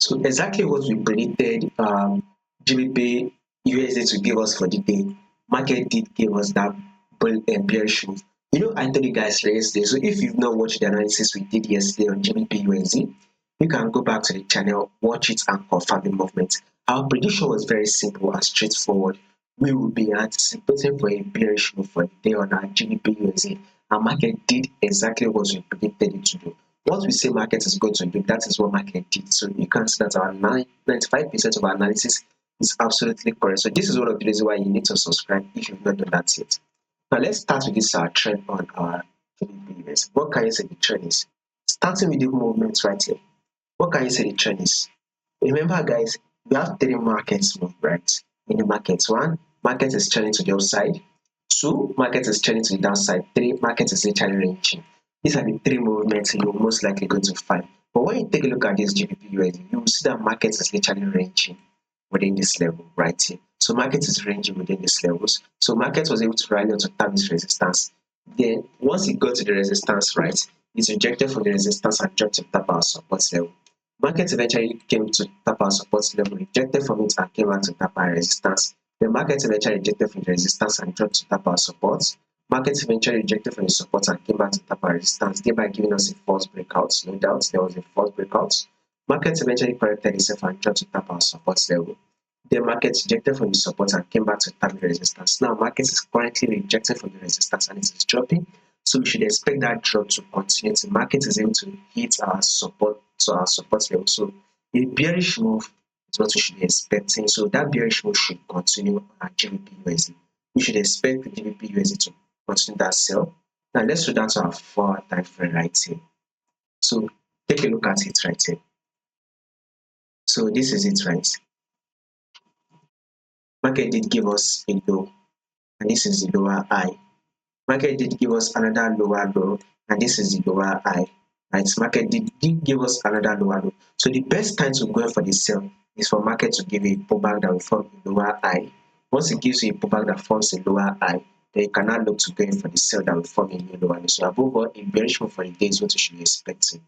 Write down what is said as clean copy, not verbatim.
So exactly what we predicted GBP USD to give us for the day, market did give us that bearish move. I told you guys yesterday. So if you've not watched the analysis we did yesterday on GBP USD, you can go back to the channel, watch it, and confirm the movement. Our prediction was very simple and straightforward. We will be anticipating for a bearish move for the day on our GBP USD. Our market did exactly what we predicted it to do. What we say market is going to do, that is what market did. So you can see that our 95% of our analysis is absolutely correct. So this is one of the reasons why you need to subscribe if you've not done that yet. Now let's start with this trend on our GBP. What can you say the trend is? Starting with the movement right here. What can you say the trend is? Remember guys, we have three markets move, right? In the markets. One, market is trending to the upside. Two, market is trending to the downside. Three, market is literally ranging. These are the three movements you're most likely going to find. But when you take a look at this GBP USD, you will see that market is literally ranging within this level right here. So market is ranging within these levels. So market was able to rally on to tap this resistance. Then once it got to the resistance, right, it's rejected from the resistance and dropped to tap our support level. Market eventually came to tap our support level, rejected from it and came back to tap our resistance. The market eventually rejected from the resistance and dropped to tap our support. Market eventually rejected from the support and came back to tap our resistance, thereby giving us a false breakout. No doubt there was a false breakout. Market eventually corrected itself and dropped to tap our support level. The market rejected from the support and came back to tap the resistance. Now market is currently rejected from the resistance and it is dropping. So we should expect that drop to continue. The market is able to hit our support level. So a bearish move is what we should be expecting. So that bearish move should continue at GBP USD. We should expect the GBP USD to continue that sell. Now let's do that to our 4-hour time frame right here. So take a look at it right here. So this is it, right? Market did give us a low, and this is the lower high. Market did give us another lower low, and this is the lower high. Right? Market did give us another lower low. So the best time to go for the sell is for market to give a pullback that will form a lower high. Once it gives you a pullback that forms a lower high, then you cannot look to go in for the sell that will form a new lower low. So above all, a bearish move for the day is what you should be expecting.